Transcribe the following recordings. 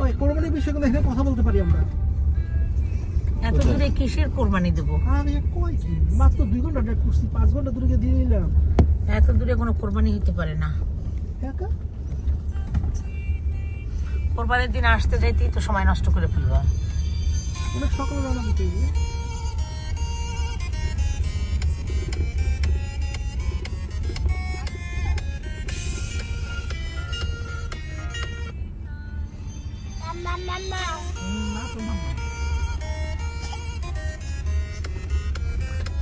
ওই কোরবানির বিষয়গুলো এখানে কথা বলতে পারি আমরা। এত দূরে কিসের কোরবানি দেব? আরে কই কি মাত্র 2 ঘন্টা ড্রাইভ করছি, 5 ঘন্টা দূরে গিয়ে দিয়ে নিলাম। এত দূরে কোনো কোরবানি হতে পারে না। একা কোরবানির দিন আসতে যাইতেই তো সময় নষ্ট করে ফেলবা। অনেক সকালে রওনা দিতে হবে।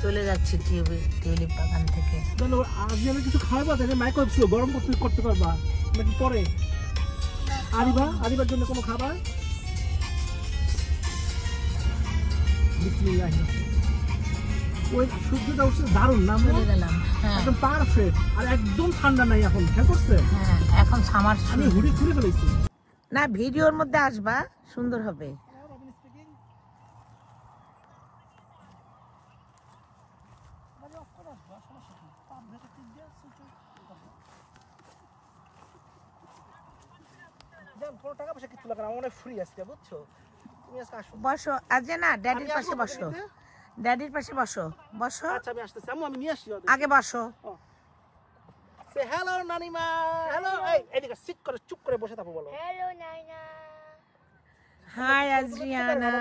চলে যাচ্ছি টিউলিপ বাগান থেকে। আজ আমি কিছু খাওয়াবা, তাহলে মাইক্রোওয়েভ ছিল গরম করতে পারবা নাকি পরে? আরিবার জন্য কোনো খাবার? বিসমিল্লাহ। ওই সূর্যটা উঠছে দারুণ না? চলে গেলাম। একদম পারফেক্ট, আর একদম ঠান্ডা নাই এখন, খেয়াল করছে? হ্যাঁ, এখন সামার। আমি হুডি খুলে ফেলেছি। না, ভিডিওর মধ্যে আসবা, সুন্দর হবে। টাকা পয়সা কিছু লাগে না, অনেক ফ্রি আজকে, বুঝছো? তুমি আজকে আসো। বসো, আজ না ড্যাডির পাশে বসো। ড্যাডির পাশে বসো। বসো। আচ্ছা আমি আসতেছি, আমি নিয়ে আসছি। আগে বসো। সে হ্যালো নানিমা। হ্যালো। এই এদিকে সিট করে চুপ করে বসে থাকো, বলো হ্যালো নাইনা। হাই আদ্রিয়ানা।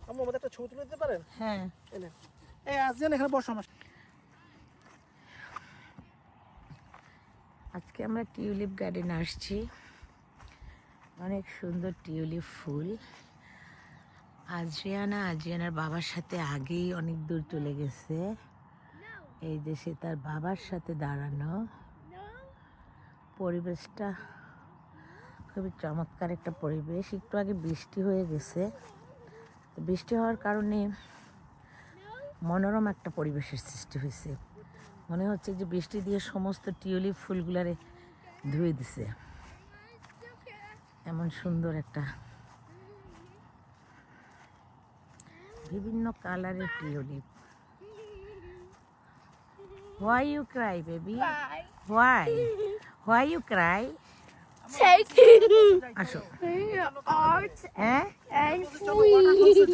আম্মু আমাদের একটা ছবি তুলে দিতে পারেন? হ্যাঁ। এই আদ্রিয়ানা এখানে বসো আমার। আজকে আমরা টিউলিপ গার্ডেনে আসছি। অনেক সুন্দর টিউলিপ ফুল। আদ্রিয়ানার বাবার সাথে আগেই অনেক দূর চলে গেছে। এই যে সে তার বাবার সাথে দাঁড়ানো। পরিবেশটা খুবই চমৎকার একটা পরিবেশ। একটু আগে বৃষ্টি হয়ে গেছে, বৃষ্টি হওয়ার কারণে মনোরম একটা পরিবেশের সৃষ্টি হয়েছে। মনে হচ্ছে যে বৃষ্টি দিয়ে সমস্ত টিউলিপ ফুলগুলারে ধুয়ে দিছে। এমন সুন্দর একটা বিভিন্ন কালারের tulip. Why you cry, baby? Why? Why you cry? Taking আসো। art হ্যাঁ, and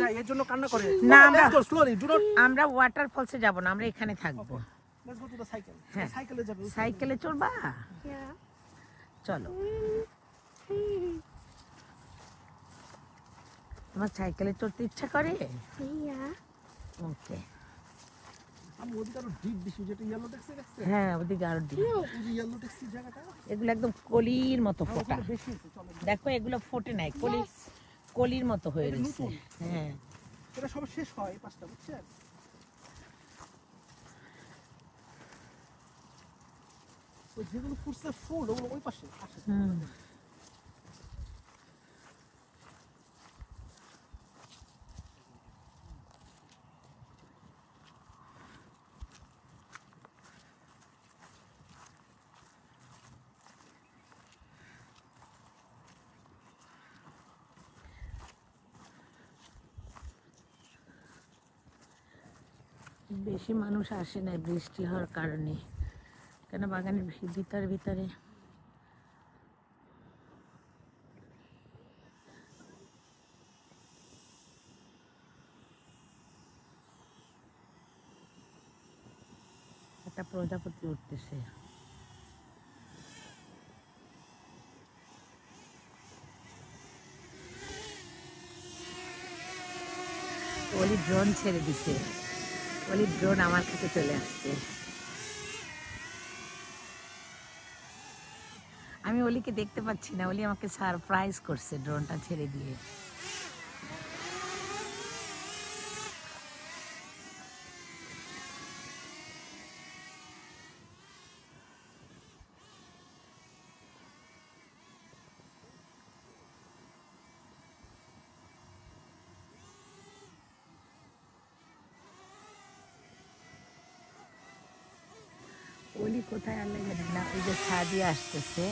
যাই এর জন্য কান্না করে না, আমরা ওয়াটার ফলসে যাব না, আমরা এখানে থাকবো। Let's go to the cycle. হ্যাঁ। সাইকেলে যাবে। সাইকেলে চড়বা? yeah. চলো। তোমার সাইকেলে চড়তে ইচ্ছা করে? Yeah. ওকে। আমি ওদিকে আরো ডিপ দিছি, যেটা ইয়েলো দেখছে। হ্যাঁ, ওদিকে আরো দিই। ওই যে ইয়েলো দেখছি জায়গাটা, এগুলো একদম কলির মতো ফোটা। ওখানে বেশি আছে। চলো দেখো, এগুলো ফোটে নাই, কলির মতো হয়ে রয়েছে। হ্যাঁ, এটা সব শেষ হয় এই পাঁচটা, বুঝছেন? ওই যেগুলো ফুটছে ফুল, ওগুলো ওই পাশে আসে। বেশি মানুষ আসে না বৃষ্টি হওয়ার কারণে, কেন বাগানের ভিতরে একটা প্রজাপতি উঠতেছে। ওলি ড্রোন ছেড়ে দিছে, ওলি ড্রোন আমার কাছে চলে আসছে। আমি ওলিকে দেখতে পাচ্ছি না, ওলি আমাকে সারপ্রাইজ করছে ড্রোনটা ছেড়ে দিয়ে। ওলি কোথায় আনলে জানি না, ওই যে ছাদিয়ে আসতেছে।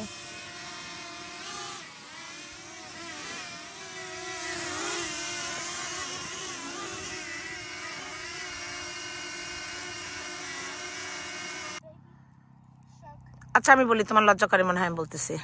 আচ্ছা আমি বলি, তোমার লজ্জা করে মনে হয়, আমি বলতেছি।